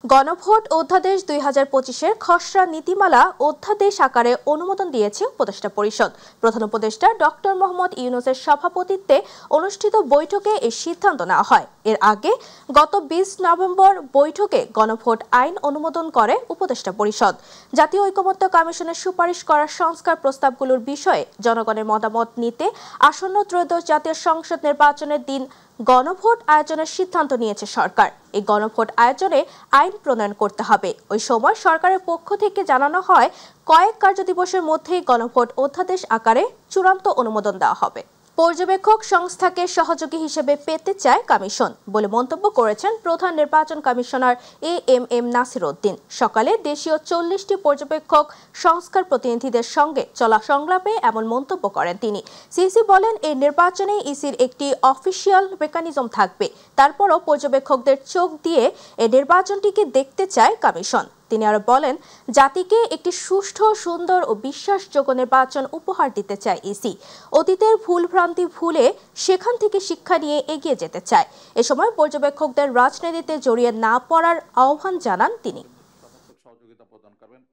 গণভোট অধ্যাদেশ ২০২৫-এর খসড়া নীতিমালা অধ্যাদেশ আকারে অনুমোদন দিয়েছে উপদেষ্টা পরিষদ। প্রধান উপদেষ্টা ডক্টর মোহাম্মদ ইউনূসের সভাপতিত্বে অনুষ্ঠিত বৈঠকে এই সিদ্ধান্ত নেওয়া হয়। এর আগে গত ২০ নভেম্বর বৈঠকে গণভোট আইন অনুমোদন করে উপদেষ্টা পরিষদ। জাতীয় ঐকমত্য কমিশনের সুপারিশ করা সংস্কার প্রস্তাবগুলোর বিষয়ে জনগণের মতামত নিতে আসন্ন ত্রয়োদশ জাতীয় সংসদ নির্বাচনের দিন গণভোট আয়োজনের সিদ্ধান্ত নিয়েছে সরকার। এই গণভোট আয়োজনে আইন প্রণয়ন করতে হবে। ওই সময় সরকারের পক্ষ থেকে জানানো হয় কয়েক কার্যদিবসের মধ্যেই গণভোট অধ্যাদেশ আকারে চূড়ান্ত অনুমোদন দেওয়া হবে। পর্যবেক্ষক সংস্থাকে সহযোগী হিসেবে পেতে চায় কমিশন বলে মন্তব্য করেছেন প্রধান নির্বাচন কমিশনার এএমএম নাসির উদ্দিন। সকালে দেশীয় ৪০টি পর্যবেক্ষক সংস্থার প্রতিনিধিদের সঙ্গে চলা সংলাপে এমন মন্তব্য করেন তিনি। সিসি বলেন, এই নির্বাচনে ইসির একটি অফিসিয়াল মেকানিজম থাকবে। তারপরও পর্যবেক্ষকদের চোখ দিয়ে এই নির্বাচনটিকে দেখতে চায় কমিশন। তিনি আরো বলেন, জাতিকে একটি সুষ্ঠু, সুন্দর ও বিশ্বাসযোগ্য নির্বাচন উপহার দিতে চায় ইসি। অতীতের ভুলভ্রান্তি ভুলে সেখান থেকে শিক্ষা নিয়ে এগিয়ে যেতে চায়। এ সময় পর্যবেক্ষকদের রাজনীতিতে জড়িয়ে না পড়ার আহ্বান জানান তিনি।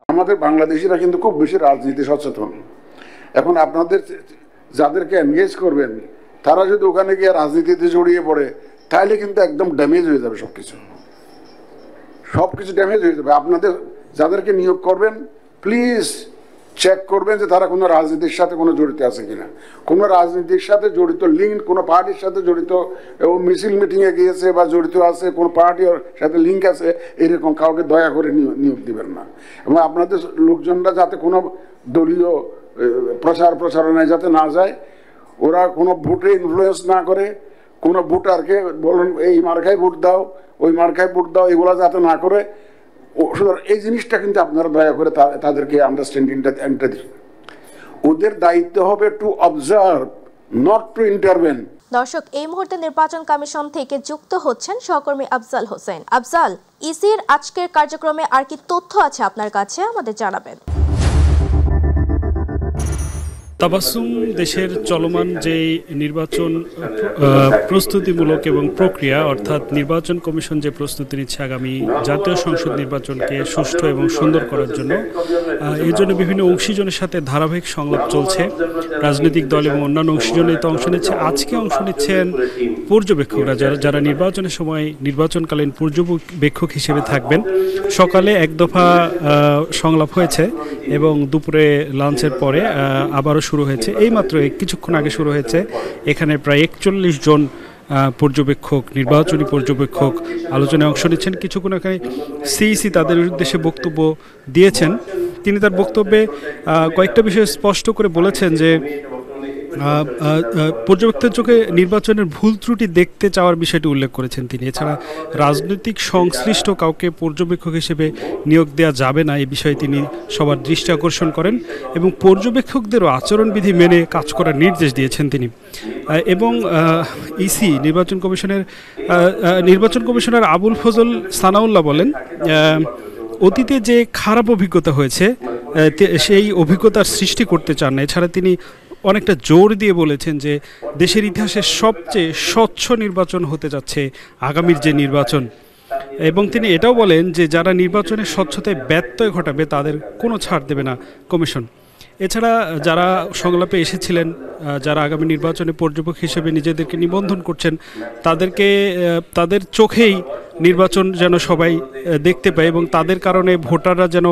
আমাদের বাংলাদেশিরা কিন্তু খুব বেশি রাজনীতি সচেতন। এখন আপনাদের যাদেরকে এনগেজ করবেন তারা যদি ওখানে গিয়ে রাজনীতিতে জড়িয়ে পড়ে তাহলে কিন্তু একদম ড্যামেজ হয়ে যাবে, সবকিছু ড্যামেজ হয়ে যাবে। আপনাদের যাদেরকে নিয়োগ করবেন প্লিজ চেক করবেন যে তারা কোনো রাজনীতির সাথে কোনো জড়িত আছে কিনা। কোনো রাজনীতির সাথে জড়িত লিঙ্ক, কোনো পার্টির সাথে জড়িত এবং মিছিল মিটিংয়ে গিয়েছে বা জড়িত আছে, কোনো পার্টির সাথে লিঙ্ক আছে, এরকম কাউকে দয়া করে নিয়োগ দিবেন না। এবং আপনাদের লোকজনরা যাতে কোনো দলীয় প্রচারণায় যাতে না যায়, ওরা কোনো ভোটে ইনফ্লুয়েন্স না করে, কোনো ভোটারকে বলুন এই মার্কায় ভোট দাও, ওই মার্কায় ভোট দাও, এগুলো যাতে না করে। এই জিনিসটা কিন্তু আপনারা দয়া করে তাদেরকে আন্ডারস্ট্যান্ডিংটা দিন। ওদের দায়িত্ব হবে to observe, not to intervene. দর্শক, এই মুহূর্তে নির্বাচন কমিশন থেকে যুক্ত হচ্ছেন সহকর্মী আফজাল হোসেন। আফজাল, ইসির আজকের কার্যক্রমে আর কি তথ্য আছে আপনার কাছে, আমাদের জানাবেন। তাবাসসুম, দেশের চলমান যে নির্বাচন প্রস্তুতিমূলক এবং প্রক্রিয়া, অর্থাৎ নির্বাচন কমিশন যে প্রস্তুতি নিচ্ছে আগামী জাতীয় সংসদ নির্বাচনকে সুষ্ঠু এবং সুন্দর করার জন্য, এর জন্য বিভিন্ন অংশীজনের সাথে ধারাবাহিক সংলাপ চলছে। রাজনৈতিক দল এবং অন্যান্য অংশীজন এতে অংশ নিচ্ছে। আজকে অংশ নিচ্ছেন পর্যবেক্ষকরা, যারা নির্বাচনের সময় নির্বাচনকালীন পর্যবেক্ষক হিসেবে থাকবেন। সকালে এক দফা সংলাপ হয়েছে এবং দুপুরে লাঞ্চের পরে আবারও শুরু হয়েছে। এইমাত্র কিছুক্ষণ আগে শুরু হয়েছে। এখানে প্রায় ৪১ জন পর্যবেক্ষক, নির্বাচনী পর্যবেক্ষক আলোচনায় অংশ নিচ্ছেন। কিছুক্ষণ আগে সিইসি তাদের উদ্দেশ্যে বক্তব্য দিয়েছেন। তিনি তার বক্তব্যে কয়েকটা বিষয় স্পষ্ট করে বলেছেন যে পর্যবেক্ষকদের চোখে নির্বাচনের ভুল ত্রুটি দেখতে চাওয়ার বিষয়টি উল্লেখ করেছেন তিনি। এছাড়া রাজনৈতিক সংশ্লিষ্ট কাউকে পর্যবেক্ষক হিসেবে নিয়োগ দেওয়া যাবে না, এই বিষয়ে তিনি সবার দৃষ্টি আকর্ষণ করেন এবং পর্যবেক্ষকদেরও আচরণবিধি মেনে কাজ করার নির্দেশ দিয়েছেন তিনি। এবং ইসি নির্বাচন কমিশনার আবুল ফজল সানাউল্লাহ বলেন, অতীতে যে খারাপ অভিজ্ঞতা হয়েছে সেই অভিজ্ঞতার সৃষ্টি করতে চান না। এছাড়া তিনি অনেকটা জোর দিয়ে বলেছেন যে দেশের ইতিহাসে সবচেয়ে স্বচ্ছ নির্বাচন হতে যাচ্ছে আগামীর যে নির্বাচন। এবং তিনি এটাও বলেন যে যারা নির্বাচনের স্বচ্ছতায় ব্যত্যয় ঘটাবে তাদের কোনো ছাড় দেবে না কমিশন। এছাড়া যারা সংলাপে এসেছিলেন, যারা আগামী নির্বাচনে পর্যবেক্ষক হিসেবে নিজেদেরকে নিবন্ধন করছেন, তাদের চোখেই নির্বাচন যেন সবাই দেখতে পায় এবং তাদের কারণে ভোটাররা যেন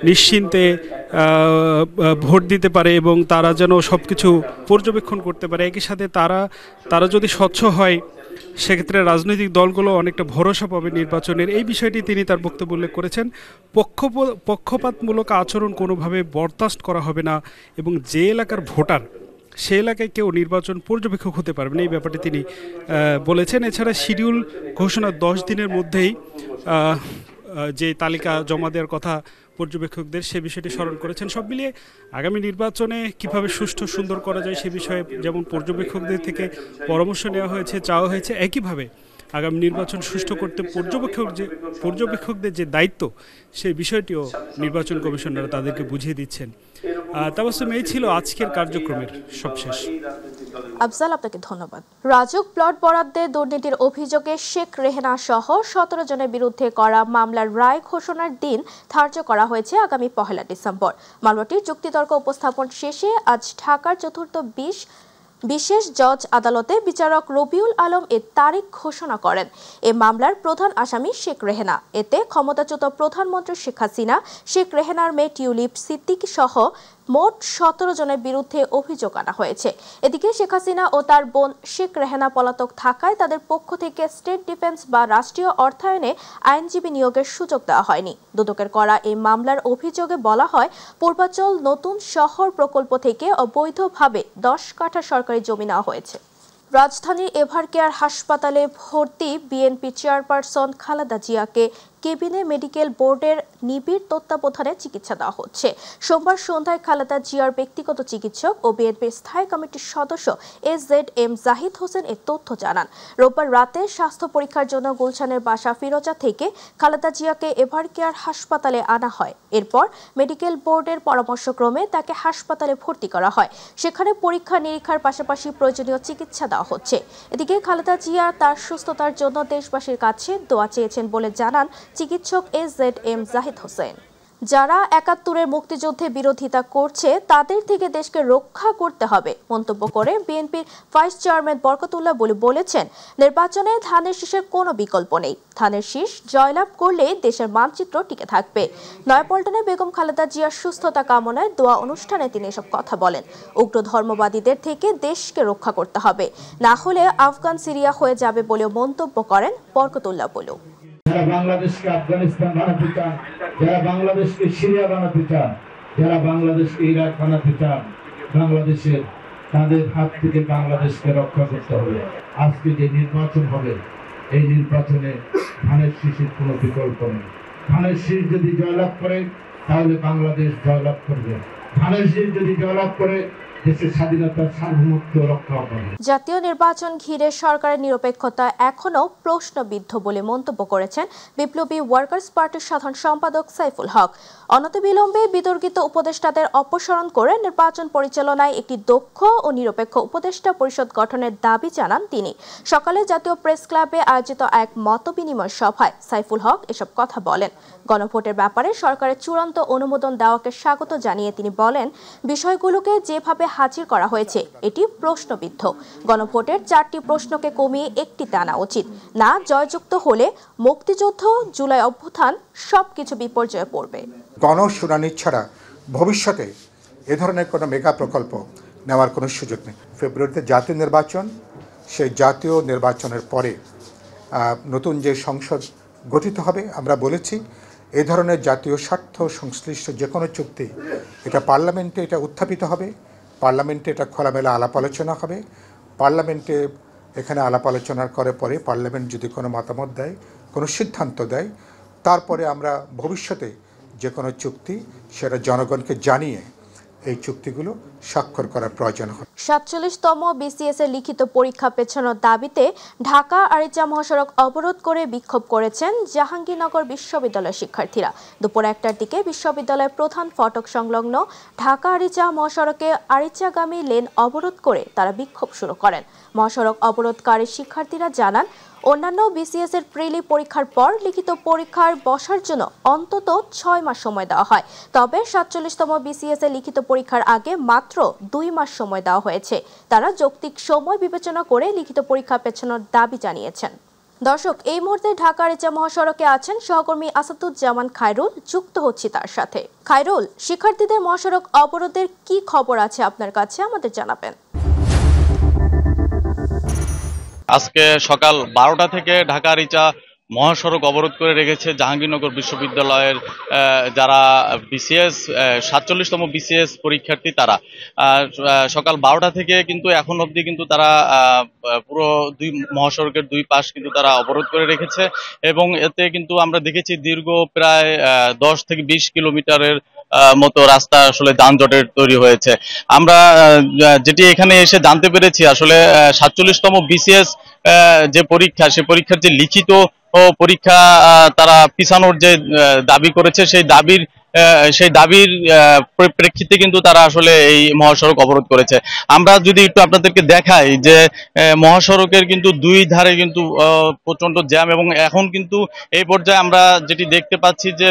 নিশ্চিন্তে ভোট দিতে পারে এবং তারা যেন সব কিছু পর্যবেক্ষণ করতে পারে। একই সাথে তারা যদি স্বচ্ছ হয় সেক্ষেত্রে রাজনৈতিক দলগুলো অনেকটা ভরসা পাবে নির্বাচনের। এই বিষয়টি তিনি তার বক্তব্য উল্লেখ করেছেন। পক্ষপাতমূলক আচরণ কোনোভাবে বরদাস্ত করা হবে না এবং যে এলাকার ভোটার সে এলাকায় কেউ নির্বাচন পর্যবেক্ষক হতে পারবে না, এই ব্যাপারটি তিনি বলেছেন। এছাড়া শিডিউল ঘোষণা 10 দিনের মধ্যেই যে তালিকা জমা দেওয়ার কথা পর্যবেক্ষকদের, সে বিষয়টি স্মরণ করেছেন। সব মিলিয়ে আগামী নির্বাচনে কিভাবে সুষ্ঠু সুন্দর করা যায় সে বিষয়ে যেমন পর্যবেক্ষকদের থেকে পরামর্শ নেওয়া হয়েছে, চাওয়া হয়েছে, একইভাবে আগামী নির্বাচন সুষ্ঠু করতে পর্যবেক্ষকদের যে দায়িত্ব সেই বিষয়টিও নির্বাচন কমিশনাররা তাদেরকে বুঝিয়ে দিচ্ছেন। তাবাসসুম, এই ছিল আজকের কার্যক্রমের সবশেষ। আফজাল, আপনাকে ধন্যবাদ। রাজুক প্লট বরাদ্দে দুর্নীতির অভিযোগে শেখ রেহেনা সহ 17 জনের বিরুদ্ধে করা মামলার রায় ঘোষণার দিন ধার্য করা হয়েছে আগামী 1 ডিসেম্বর। মামলাটির যুক্তিতর্ক উপস্থাপন শেষে আজ ঢাকার চতুর্থ বিশেষ জজ আদালতে বিচারক রবিউল আলম এর তারিখ ঘোষণা করেন। এ মামলার প্রধান আসামি শেখ রেহেনা। এতে ক্ষমতাচ্যুত প্রধানমন্ত্রী শেখ হাসিনা, শেখ রেহেনার মেয়ে টিউলিপ সিদ্দিকী সহ মোট 17 জনের বিরুদ্ধে অভিযোগ আনা হয়েছে। এদিকে শেখ হাসিনা ও তার বোন শেখ রেহেনা পলাতক থাকায় তাদের পক্ষ থেকে স্টেট ডিফেন্স বা রাষ্ট্রীয় অর্থায়নে আইনজীবী নিয়োগের সুযোগ দেওয়া হয়নি। দুদকের করা এই মামলার অভিযোগে বলা হয়, পূর্বাচল নতুন শহর প্রকল্প থেকে অবৈধভাবে 10 কাঠা সরকারি জমি নেওয়া হয়েছে। রাজধানীর এভারকেয়ার হাসপাতালে ভর্তি বিএনপি চেয়ারপারসন খালেদা জিয়াকে কেবিনে মেডিকেল বোর্ডের নিবিড় তত্ত্বাবধানে চিকিৎসা দেওয়া হচ্ছে। সোমবার সন্ধ্যায় খালেদা জিয়ার ব্যক্তিগত চিকিৎসক ও বিএনপির স্থায়ী কমিটির সদস্য এস.জেড.এম জাহিদ হোসেন এ তথ্য জানান। রোববার রাতে স্বাস্থ্য পরীক্ষার জন্য গুলশানের বাসা ফিরোজা থেকে খালেদা জিয়াকে এভারকেয়ার হাসপাতালে আনা হয়। এরপর মেডিকেল বোর্ডের পরামর্শক্রমে তাকে হাসপাতালে ভর্তি করা হয়। সেখানে পরীক্ষা নিরীক্ষার পাশাপাশি প্রয়োজনীয় চিকিৎসা দেওয়া হচ্ছে। এদিকে খালেদা জিয়া তার সুস্থতার জন্য দেশবাসীর কাছে দোয়া চেয়েছেন বলে জানান চিকিৎসক এস.জেড.এম জাহিদ হোসেন। যারা ৭১-এর মুক্তিযুদ্ধে বিরোধিতা করছে তাদের থেকে দেশকে রক্ষা করতে হবে মন্তব্য করে বিএনপির ভাইস চেয়ারম্যান বরকতুল্লাহ বলেছেন, নির্বাচনে ধানের শীষের কোনো বিকল্প নেই। ধানের শীষ জয়লাভ করলে দেশের মানচিত্র টিকে থাকবে। নয়াপল্টনে বেগম খালেদা জিয়ার সুস্থতা কামনায় দোয়া অনুষ্ঠানে তিনি এসব কথা বলেন। উগ্র ধর্মবাদীদের থেকে দেশকে রক্ষা করতে হবে, না হলে আফগান সিরিয়া হয়ে যাবে বলেও মন্তব্য করেন বরকতুল্লাহ। যারা বাংলাদেশকে আফগানিস্তান বানাতে চান, যারা বাংলাদেশকে সিরিয়া বানাতে চান, যারা বাংলাদেশকে ইরাক বানাতে চান, বাংলাদেশের তাদের হাত থেকে বাংলাদেশকে রক্ষা করতে হবে। আজকে যে নির্বাচন হবে, এই নির্বাচনে ধানের শীষের কোনো বিকল্প নেই। ধানের শীষ যদি জয়লাভ করে তাহলে বাংলাদেশ জয়লাভ করবে। ধানের শীষ যদি জয়লাভ করে দেশের স্বাধীনতার সার্বভৌমত্ব রক্ষা হবে। জাতীয় নির্বাচন ঘিরে সরকারের নিরপেক্ষতা এখনো প্রশ্নবিদ্ধ বলে মন্তব্য করেছেন বিপ্লবী ওয়ার্কার্স পার্টির সাধারণ সম্পাদক সাইফুল হক। অনতিবিলম্বে বিতর্কিত উপদেষ্টাদের অপসারণ করে নির্বাচন পরিচালনায় একটি দক্ষ ও নিরপেক্ষ উপদেষ্টা পরিষদ গঠনের দাবি জানান তিনি। সকালে জাতীয় প্রেস ক্লাবে আয়োজিত এক মতবিনিময় সভায় সাইফুল হক এসব কথা বলেন। গণভোটের ব্যাপারে সরকারের চূড়ান্ত অনুমোদন দেওয়াকে স্বাগত জানিয়ে তিনি বলেন, বিষয়গুলোকে যেভাবে হাজির করা হয়েছে এটি প্রশ্নবিদ্ধ। গণভোটের 4টি প্রশ্নকে কমিয়ে একটিতে আনা উচিত। না জয়যুক্ত হলে মুক্তিযুদ্ধ, জুলাই অভ্যুত্থান সবকিছু বিপর্যয়ে পড়বে। গণশুনানি ছাড়া ভবিষ্যতে এ ধরনের কোনো মেগা প্রকল্প নেওয়ার কোনো সুযোগ নেই। ফেব্রুয়ারিতে জাতীয় নির্বাচন, সেই জাতীয় নির্বাচনের পরে নতুন যে সংসদ গঠিত হবে, আমরা বলেছি এ ধরনের জাতীয় স্বার্থ সংশ্লিষ্ট যে কোনো চুক্তি এটা পার্লামেন্টে এটা উত্থাপিত হবে, পার্লামেন্টে এটা খোলামেলা আলাপ আলোচনা হবে। পার্লামেন্টে এখানে আলাপ আলোচনার করে পরে পার্লামেন্ট যদি কোনো মতামত দেয়, কোনো সিদ্ধান্ত দেয়, তারপরে আমরা ভবিষ্যতে যে কোনো চুক্তি সেটা জনগণকে জানিয়ে এই চুক্তিগুলো স্বাক্ষর করার প্রয়োজন হয়। ৪৭তম বিসিএস এর লিখিত পরীক্ষা পেছানোর দাবিতে ঢাকা আরিচা মহাসড়ক অবরোধ করে বিক্ষোভ করেছেন জাহাঙ্গীরনগর বিশ্ববিদ্যালয়ের শিক্ষার্থীরা। দুপুর ১টার দিকে বিশ্ববিদ্যালয়ের প্রধান ফটক সংলগ্ন ঢাকা আরিচা মহাসড়কে আরিচাগামী লেন অবরোধ করে তারা বিক্ষোভ শুরু করেন। মহাসড়ক অবরোধকারী শিক্ষার্থীরা জানান, অন্যান্য বিসিএস এর প্রিলি পরীক্ষার পর লিখিত পরীক্ষার বসার জন্য অন্তত ৬ মাস সময় দেওয়া হয়। তবে ৪৭তম বিসিএস এর লিখিত পরীক্ষার আগে মাত্র ২ মাস সময় দেওয়া হয়েছে। তারা যৌক্তিক সময় বিবেচনা করে লিখিত পরীক্ষা পেছানোর দাবি জানিয়েছেন। দর্শক, এই মুহূর্তে ঢাকা আরিচা মহাসড়কে আছেন সহকর্মী আসাদুজ্জামান খায়রুল। যুক্ত হচ্ছি তার সাথে। খায়রুল, শিক্ষার্থীদের মহাসড়ক অবরোধের কি খবর আছে আপনার কাছে, আমাদের জানাবেন। আজকে সকাল 12টা থেকে ঢাকা আরিচা মহাসড়ক অবরোধ করে রেখেছে জাহাঙ্গীরনগর বিশ্ববিদ্যালয়ের যারা বিসিএস ৪৭তম বিসিএস পরীক্ষার্থী, তারা সকাল 12টা থেকে কিন্তু এখন অবধি কিন্তু তারা পুরো মহাসড়কের 2 পাশ কিন্তু তারা অবরোধ করে রেখেছে। এবং এতে কিন্তু আমরা দেখেছি দীর্ঘ প্রায় 10 থেকে 20 কিলোমিটারের মতো রাস্তা আসলে যানজটের তৈরি হয়েছে। আমরা যেটি এখানে এসে জানতে পেরেছি, আসলে ৪৭তম বিসিএস যে পরীক্ষা, সে পরীক্ষার যে লিখিত পরীক্ষা তারা পিছানোর যে দাবি করেছে সেই দাবির প্রেক্ষিতে কিন্তু তারা আসলে এই মহাসড়ক অবরোধ করেছে। আমরা যদি একটু আপনাদেরকে দেখাই যে মহাসড়কের কিন্তু দুই ধারে কিন্তু প্রচন্ড জ্যাম, এবং এখন কিন্তু এই পর্যায়ে আমরা যেটি দেখতে পাচ্ছি যে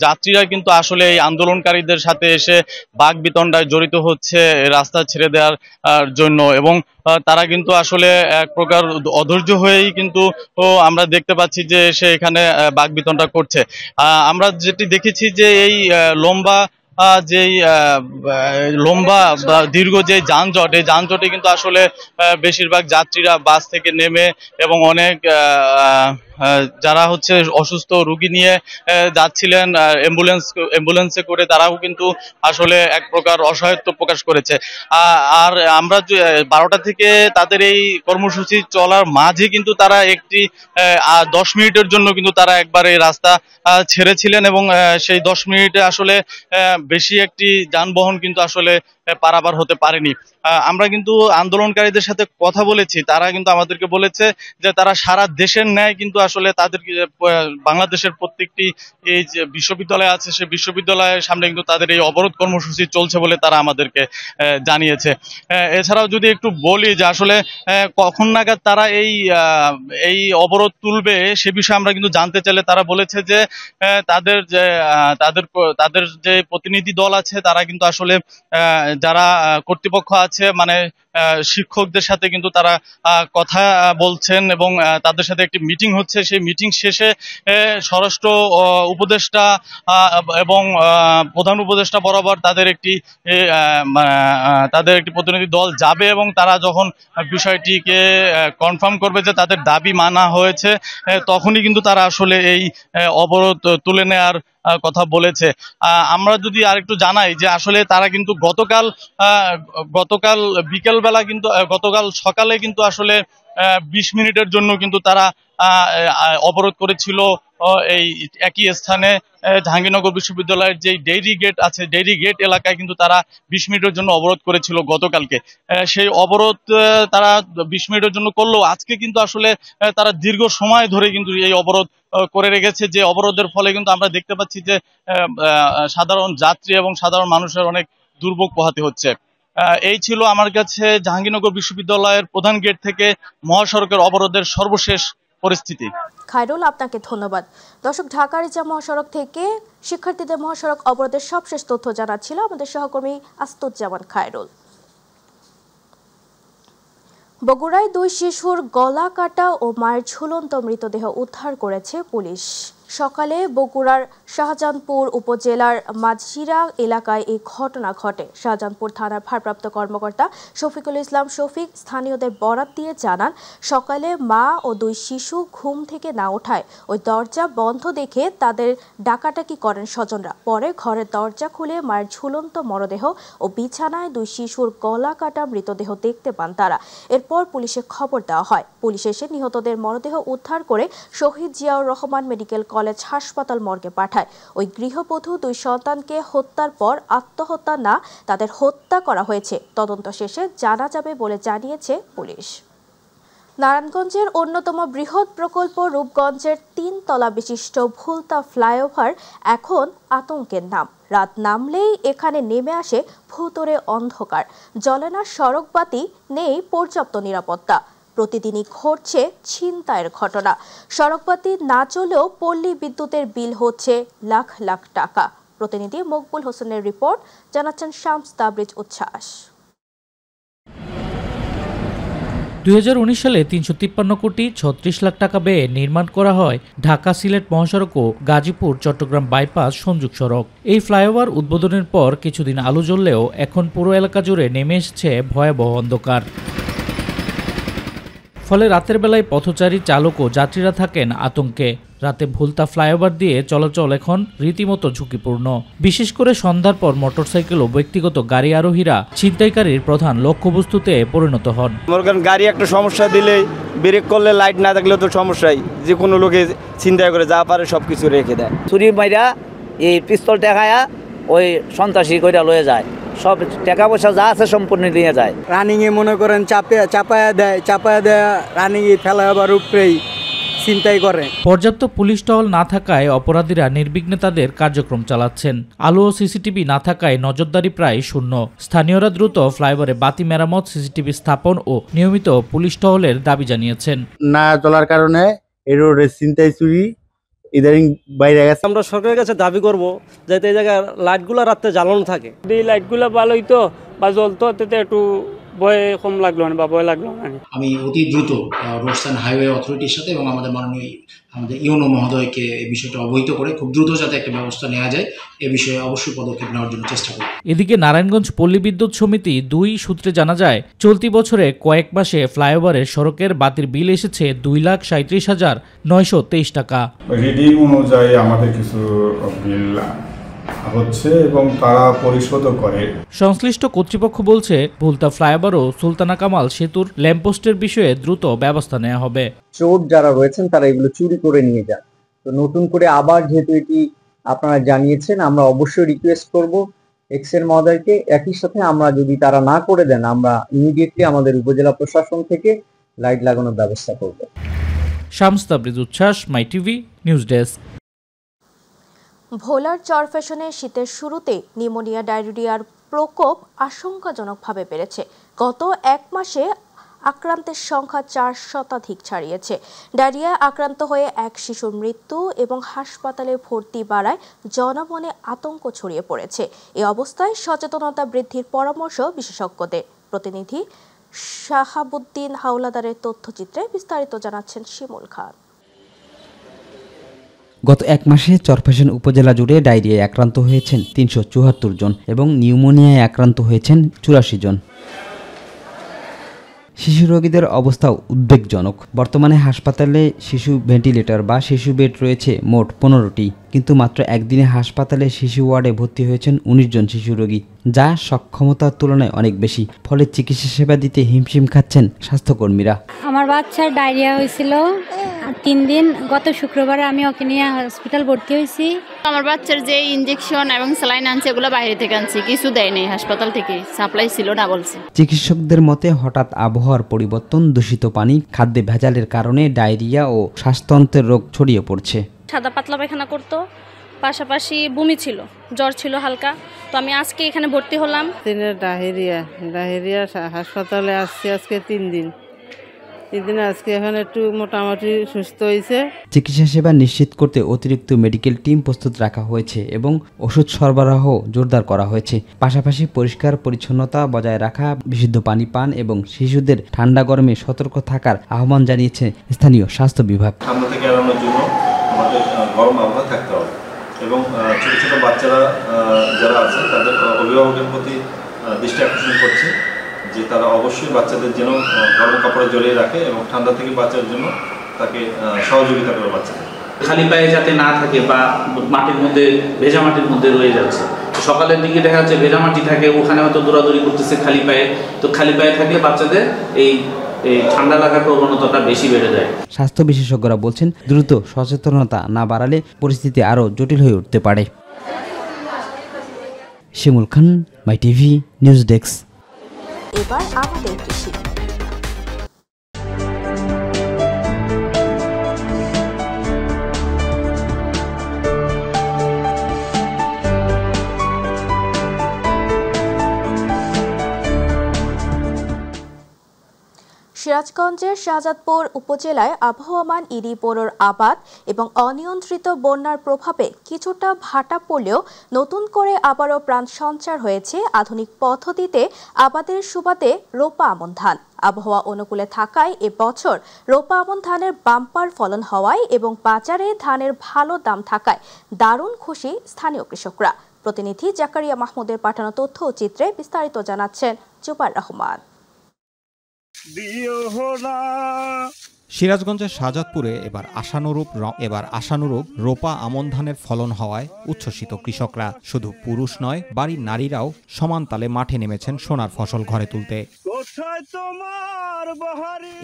যাত্রীরা কিন্তু আসলে এই আন্দোলনকারীদের সাথে এসে বাকবিতণ্ডায় জড়িত হচ্ছে রাস্তা ছেড়ে দেওয়ার জন্য, এবং তারা কিন্তু আসলে এক প্রকার অধৈর্য হয়েই কিন্তু আমরা দেখতে পাচ্ছি যে সে এখানে বাকবিতণ্ডা করছে। আমরা যেটি দেখেছি যে এই লম্বা বা দীর্ঘ যে যানজট, এই যানজটে কিন্তু আসলে বেশিরভাগ যাত্রীরা বাস থেকে নেমে এবং অনেক যারা হচ্ছে অসুস্থ রোগী নিয়ে যাচ্ছিলেন অ্যাম্বুলেন্সে করে, তারাও কিন্তু আসলে এক প্রকার অসহায়ত্ব প্রকাশ করেছে। আর আমরা 12টা থেকে তাদের এই কর্মসূচি চলার মাঝে কিন্তু তারা একটি 10 মিনিটের জন্য কিন্তু তারা একবার এই রাস্তা ছেড়েছিলেন, এবং সেই 10 মিনিটে আসলে বেশি একটি যানবাহন কিন্তু আসলে পারাপার হতে পারেনি। আমরা কিন্তু আন্দোলনকারীদের সাথে কথা বলেছি, তারা কিন্তু আমাদেরকে বলেছে যে তারা সারা দেশের ন্যায় কিন্তু আসলে তাদের বাংলাদেশের প্রত্যেকটি এই যে বিশ্ববিদ্যালয় আছে সেই বিশ্ববিদ্যালয়ের সামনে কিন্তু তাদের এই অবরোধ কর্মসূচি চলছে বলে তারা আমাদেরকে জানিয়েছে। এছাড়াও যদি একটু বলি যে আসলে কখন নাগাদ তারা এই অবরোধ তুলবে সে বিষয়ে আমরা কিন্তু জানতে চাইলে তারা বলেছে যে তাদের যে প্রতিনিধি দল আছে তারা কিন্তু আসলে যারা কর্তৃপক্ষ আছে মানে শিক্ষকদের সাথে কিন্তু তারা কথা বলছেন, এবং তাদের সাথে একটি মিটিং হচ্ছে। সেই মিটিং শেষে স্বরাষ্ট্র উপদেষ্টা এবং প্রধান উপদেষ্টা বরাবর তাদের একটি প্রতিনিধি দল যাবে, এবং তারা যখন বিষয়টিকে কনফার্ম করবে যে তাদের দাবি মানা হয়েছে, তখনই কিন্তু তারা আসলে এই অবরোধ তুলে নেওয়ার কথা বলেছে। আমরা যদি আরেকটু জানাই যে আসলে তারা কিন্তু গতকাল বিকেলবেলা কিন্তু গতকাল সকালে কিন্তু আসলে 20 মিনিটের জন্য কিন্তু তারা অবরোধ করেছিল এই একই স্থানে জাহাঙ্গীরনগর বিশ্ববিদ্যালয়ের যে ডেইরি গেট আছে, ডেইরি গেট এলাকায় কিন্তু তারা 20 মিনিটের জন্য অবরোধ করেছিল গতকালকে। সেই অবরোধ তারা 20 মিনিটের জন্য করলেও আজকে কিন্তু আসলে তারা দীর্ঘ সময় ধরে কিন্তু এই অবরোধ করে রেখেছে, যে অবরোধের ফলে কিন্তু আমরা দেখতে পাচ্ছি যে সাধারণ যাত্রী এবং সাধারণ মানুষের অনেক দুর্ভোগ পোহাতে হচ্ছে। এই ছিল আমার কাছে জাহাঙ্গীরনগর বিশ্ববিদ্যালয়ের প্রধান গেট থেকে মহাসড়কের অবরোধের সর্বশেষ পরিস্থিতি। খায়রুল, আপনাকে ধন্যবাদ। দর্শক, ঢাকা রিচা মহাসড়ক থেকে শিক্ষার্থীদের মহাসড়ক অবরোধের সবশেষ তথ্য জানাচ্ছিল আমাদের সহকর্মী আস্তুজ্জামান খায়রুল। বগুড়ায় 2 শিশুর গলা কাটা ও মায়ের ঝুলন্ত মৃতদেহ উদ্ধার করেছে পুলিশ। সকালে বগুড়ার শাহজাহানপুর উপজেলার মাঝিরা এলাকায় এই ঘটনা ঘটে। শাহজাহানপুর থানার ভারপ্রাপ্ত কর্মকর্তা শফিকুল ইসলাম শফিক স্থানীয়দের বরাত দিয়ে জানান, সকালে মা ও 2 শিশু ঘুম থেকে না ওঠায় ওই দরজা বন্ধ দেখে তাদের ডাকাডাকি করেন স্বজনরা। পরে ঘরের দরজা খুলে মায়ের ঝুলন্ত মরদেহ ও বিছানায় 2 শিশুর গলা কাটা মৃতদেহ দেখতে পান তারা। এরপর পুলিশে খবর দেওয়া হয়। পুলিশ এসে নিহতদের মরদেহ উদ্ধার করে শহীদ জিয়াউর রহমান মেডিকেল কলেজ হাসপাতাল মর্গে পাঠায়। ওই গৃহবধূ 2 সন্তানকে হত্যার পর আত্মহত্যা না, তাদের হত্যা করা হয়েছে। তদন্ত শেষে জানা যাবে বলে জানিয়েছে পুলিশ। নারায়ণগঞ্জের অন্যতম বৃহৎ প্রকল্প রূপগঞ্জের 3 তলা বিশিষ্ট ভুলতা ফ্লাইওভার এখন আতঙ্কের নাম। রাত নামলেই এখানে নেমে আসে ভুতুড়ে অন্ধকার। জ্বলে না সড়কবাতি, নেই পর্যাপ্ত নিরাপত্তা। প্রতিদিনই ঘটছে ছিনতাইয়ের ঘটনা। সড়কবাতি না চলেও পল্লী বিদ্যুতের বিল হচ্ছে লাখ লাখ টাকা। প্রতিনিধি মকবুল হোসেনের রিপোর্ট, জানাচ্ছেন শামস তাবরিজ উচ্ছ্বাস। 2019 সালে 353 কোটি 36 লাখ টাকা ব্যয়ে নির্মাণ করা হয় ঢাকা সিলেট মহাসড়ক ও গাজীপুর চট্টগ্রাম বাইপাস সংযোগ সড়ক। এই ফ্লাইওভার উদ্বোধনের পর কিছুদিন আলো জ্বললেও এখন পুরো এলাকা জুড়ে নেমে এসেছে ভয়াবহ অন্ধকার। ফলে রাতের বেলায় পথচারী চালক ও যাত্রীরা থাকেন আতঙ্কে। রাতে ভুলতা ফ্লাইওভার দিয়ে চলাচল এখন রীতিমতো ঝুঁকিপূর্ণ। বিশেষ করে সন্ধ্যার পর মোটরসাইকেল ও ব্যক্তিগত গাড়ি আরোহীরা ছিনতাইকারীর প্রধান লক্ষ্যবস্তুতে পরিণত হন। গাড়ি একটা সমস্যা দিলে ব্রেক করলে লাইট না থাকলে তো সমস্যাই, যে কোনো লোকে ছিনতাই করে যা পারে সবকিছু রেখে দেয়। চুরি মাইরা এই পিস্তল টেকায়া ওই সন্ত্রাসী কইরা লয়ে যায়, সব টাকা পয়সা যা আছে সম্পূর্ণ নিয়ে যায়। রানিংয়ে মনে করেন চাপায়া দেয় রানিংয়ে ফেলা আবার উপরেই ছিনতাই করে। পর্যাপ্ত পুলিশ টহল না থাকায় অপরাধীরা নির্বিঘ্নে তাদের কার্যক্রম চালাচ্ছেন। আলো ও সিসিটিভি না থাকায় নজরদারি প্রায় শূন্য। স্থানীয়রা দ্রুত ফ্লাইওভারে বাতি মেরামত, সিসিটিভি স্থাপন ও নিয়মিত পুলিশ টহলের দাবি জানিয়েছেন। না চলার কারণে এই রোডে ছিনতাই চুরি ইদানিং বাইরে গেছে। আমরা সরকারের কাছে দাবি করব যাতে এই জায়গায় লাইটগুলো রাতে জ্বালানো থাকে। এই লাইটগুলো ভালো হইতো বা জ্বলতো, তাতে একটু ভয় কম লাগলো না বা ভয় লাগলো না। আমি অতি দ্রুত রোডস অ্যান্ড হাইওয়ে অথরিটির সাথে এবং আমাদের মাননীয় ইউনো মহোদয়কে এই বিষয়টা অবহিত করে খুব দ্রুত যাতে একটা ব্যবস্থা নেওয়া যায় এ বিষয়ে অবশ্যই পদক্ষেপ নেওয়ার জন্য চেষ্টা করব। এদিকে নারায়ণগঞ্জ পল্লী বিদ্যুৎ সমিতি ২ সূত্রে জানা যায়, চলতি বছরে কয়েক মাসে ফ্লাইওভারের সড়কের বাতির বিল এসেছে ২,৩৭,৯২৩ টাকা। রিডিং অনুযায়ী আমাদের কিছু বিল হচ্ছে এবং তারা পরিশোধও করে। সংশ্লিষ্ট কর্তৃপক্ষ বলছে, ভুলতা ফ্লাইওভার ও সুলতানা কামাল সেতুর ল্যাম্পপোস্টের বিষয়ে দ্রুত ব্যবস্থা নেওয়া হবে। চোর যারা রয়েছেন তারা এগুলো চুরি করে নিয়ে যান। তো নতুন করে আবার যেহেতু এটি আপনারা জানিয়েছেন, আমরা অবশ্যই রিকোয়েস্ট করব এক্সের মহোদয়কে। একই সাথে আমরা যদি তারা না করে দেন, আমরা ইমিডিয়েটলি আমাদের উপজেলা প্রশাসন থেকে লাইট লাগানোর ব্যবস্থা করব। শামস তাবরিজ উচ্ছ্বাস, মাই টিভি নিউজ ডেস্ক। ভোলার চরফ্যাশনে শীতের শুরুতে নিউমোনিয়া ডায়রিয়ার প্রকোপ আশঙ্কাজনকভাবে বেড়েছে। গত এক মাসে আক্রান্তের সংখ্যা 4 শতাধিক ছাড়িয়েছে। ডায়রিয়া আক্রান্ত হয়ে এক শিশুর মৃত্যু এবং হাসপাতালে ভর্তি বাড়ায় জনমনে আতঙ্ক ছড়িয়ে পড়েছে। এই অবস্থায় সচেতনতা বৃদ্ধির পরামর্শ বিশেষজ্ঞদের। প্রতিনিধি শাহাবুদ্দিন হাওলাদারের তথ্যচিত্রে বিস্তারিত জানাচ্ছেন শিমুল খান। গত এক মাসে চরফ্যাশন উপজেলা জুড়ে ডায়রিয়ায় আক্রান্ত হয়েছেন ৩৭৪ জন এবং নিউমোনিয়ায় আক্রান্ত হয়েছেন ৮৪ জন। শিশু রোগীদের অবস্থাও উদ্বেগজনক। বর্তমানে হাসপাতালে শিশু ভেন্টিলেটর বা শিশু বেড রয়েছে মোট 15টি, কিন্তু মাত্র একদিনে হাসপাতালে শিশু ওয়ার্ডে ভর্তি হয়েছেন 19 জন শিশু রোগী, যা সক্ষমতার তুলনায় অনেক বেশি। ফলে চিকিৎসা সেবা দিতে হিমশিম খাচ্ছেন স্বাস্থ্যকর্মীরা। আমার বাচ্চার ডায়রিয়া হয়েছিল 3 দিন। গত শুক্রবারে আমি ওকে নিয়ে হসপিটাল ভর্তি হয়েছি। আমার বাচ্চার যে ইনজেকশন এবং স্যালাইন আনছে এগুলো বাইরে থেকে আনছি, কিছু দেয় নাই, হাসপাতাল থেকে সাপ্লাই ছিল না বলছে। চিকিৎসকদের মতে হঠাৎ আবহাওয়ার পরিবর্তন, দূষিত পানি, খাদ্যে ভেজালের কারণে ডায়রিয়া ও শ্বাসতন্ত্রের রোগ ছড়িয়ে পড়ছে। সাদা পাতলা পায়খানা করতো, পাশাপাশি বমি ছিল, জ্বর ছিল হালকা। তো আমি আজকে এখানে ভর্তি হলাম। ডায়রিয়া হাসপাতালে আসছি আজকে 3 দিন। আজকে এখন একটু মোটামুটি সুস্থ হয়েছে। চিকিৎসা সেবা নিশ্চিত করতে অতিরিক্ত মেডিকেল টিম প্রস্তুত রাখা হয়েছে এবং ওষুধ সরবরাহ জোরদার করা হয়েছে। পাশাপাশি পরিষ্কার পরিচ্ছন্নতা বজায় রাখা, বিশুদ্ধ পানি পান এবং শিশুদের ঠান্ডা গরমে সতর্ক থাকার আহ্বান জানিয়েছে স্থানীয় স্বাস্থ্য বিভাগ। ঠান্ডা থেকে এড়ানোর জন্য আমাদের গরম আবহাওয়া থাকতে হবে এবং ছোট ছোট বাচ্চারা যারা আছে তাদের অভিভাবকের প্রতি দৃষ্টি আকর্ষণ করছে যে তারা অবশ্যই বাচ্চাদের যেন গরম কাপড়ে জড়িয়ে রাখে এবং ঠান্ডা থেকে বাঁচার জন্য তাকে সহযোগিতা করে বাচ্চাদের। খালি পায়ে যাতে না থাকে বা মাটির মধ্যে, ভেজা মাটির মধ্যে রয়ে যাচ্ছে। সকালের দিকে দেখা যাচ্ছে ভেজা মাটি থাকে, ওখানে হয়তো দৌড়াদৌড়ি করতেছে খালি পায়ে। তো খালি পায়ে থাকলে বাচ্চাদের এই ঠান্ডা লাগার প্রবণতাটা বেশি বেড়ে যায়। স্বাস্থ্য বিশেষজ্ঞরা বলছেন, দ্রুত সচেতনতা না বাড়ালে পরিস্থিতি আরও জটিল হয়ে উঠতে পারে। শিমুল খান, মাই টিভি নিউজ ডেস্ক। এবার আমাদের কৃষি। সিরাজগঞ্জের শাহজাদপুর উপজেলায় আবহমান ইরি বোরোর আবাদ এবং অনিয়ন্ত্রিত বন্যার প্রভাবে কিছুটা ভাটা পড়লেও নতুন করে আবারও প্রাণ সঞ্চার হয়েছে আধুনিক পদ্ধতিতে আবাদের সুবাদে রোপা আমন ধান। আবহাওয়া অনুকূলে থাকায় এবছর রোপা আমন ধানের বাম্পার ফলন হওয়ায় এবং বাজারে ধানের ভালো দাম থাকায় দারুণ খুশি স্থানীয় কৃষকরা। প্রতিনিধি জাকারিয়া মাহমুদের পাঠানো তথ্য ও চিত্রে বিস্তারিত জানাচ্ছেন জুবার রহমান। সিরাজগঞ্জের শাহজাদপুরে এবার আশানুরূপ রোপা আমন ধানের ফলন হওয়ায় উচ্ছ্বসিত কৃষকরা। শুধু পুরুষ নয়, বাড়ির নারীরাও সমান তালে মাঠে নেমেছেন সোনার ফসল ঘরে তুলতে।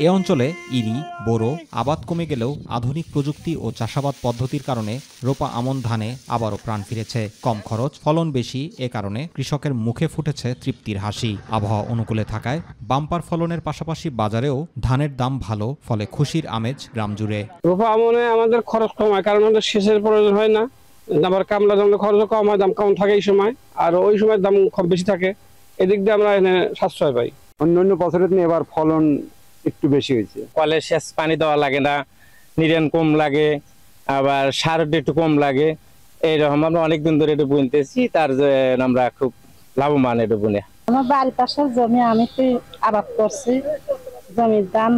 এ অঞ্চলে ইরি, বোরো আবাদ কমে গেলেও আধুনিক প্রযুক্তি ও চাষাবাদ পদ্ধতির কারণে রোপা আমন ধানে আবারও প্রাণ ফিরেছে। কম খরচ, ফলন বেশি, এ কারণে কৃষকের মুখে ফুটেছে তৃপ্তির হাসি। আবহাওয়া অনুকূলে থাকায় বাম্পার ফলনের পাশাপাশি বাজারেও ধানের দাম ভালো, ফলে খুশির আমেজ গ্রাম জুড়ে। রোপা আমনে আমাদের খরচ কম হয়, কারণ আমাদের সেচের প্রয়োজন হয় না, আবার কামলা জমিতে খরচ কম হয়, দাম কম থাকে এই সময়, আর ওই সময় দাম খুব বেশি থাকে। এদিক দিয়ে আমরা এখানে সাশ্রয় পাই। অন্যান্য বছরের নিয়ে এবার ফলন একটু বেশি হয়েছে। কলে সেচ পানি দেওয়া লাগে না, নিরেন কম লাগে, আবার সার একটু কম লাগে। এইরকম আমরা অনেকদিন ধরে এটা বুনতেছি, তার আমরা খুব লাভবান এটা বুনে। আমার বাড়ির পাশের জমি আমি আবাদ করছি, জমির দাম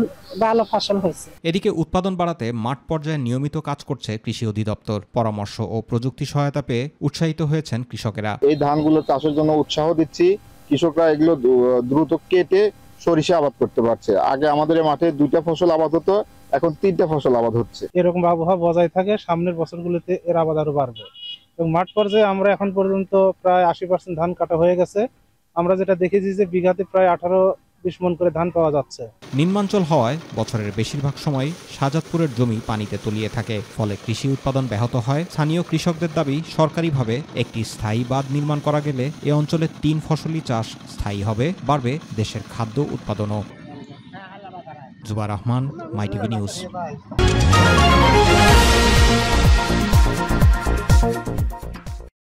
ভালো ফসল হয়েছে। এদিকে উৎপাদন বাড়াতে মাঠ পর্যায়ে নিয়মিত কাজ করছে কৃষি অধিদপ্তর। পরামর্শ ও প্রযুক্তি সহায়তা পেয়ে উৎসাহিত হয়েছেন কৃষকেরা। এই ধানগুলো চাষের জন্য উৎসাহ দিচ্ছি, কৃষকরা এগুলো দ্রুত কেটে সরিষা আবাদ করতে পারছে। আগে আমাদের মাঠে 2টা ফসল আবাদ হতো, এখন 3টা ফসল আবাদ হচ্ছে। এরকম আবহাওয়া বজায় থাকে, সামনের বছরগুলোতে এর আবাদ আরো বাড়বে। এবং মাঠ পর্যায়ে আমরা এখন পর্যন্ত প্রায় 80% ধান কাটা হয়ে গেছে। আমরা যেটা দেখেছি যে বিঘাতে প্রায় 18-20 মণ করে ধান পাওয়া যাচ্ছে। নিম্নাঞ্চল হওয়ায় বছরের বেশিরভাগ সময় শাহজাদপুরের জমি পানিতে তলিয়ে থাকে, ফলে কৃষি উৎপাদন ব্যাহত হয়। স্থানীয় কৃষকদের দাবি, সরকারিভাবে একটি স্থায়ী বাঁধ নির্মাণ করা গেলে এ অঞ্চলে 3 ফসলি চাষ স্থায়ী হবে, বাড়বে দেশের খাদ্য উৎপাদনও। জুবা রহমান, মাই টিভি নিউজ।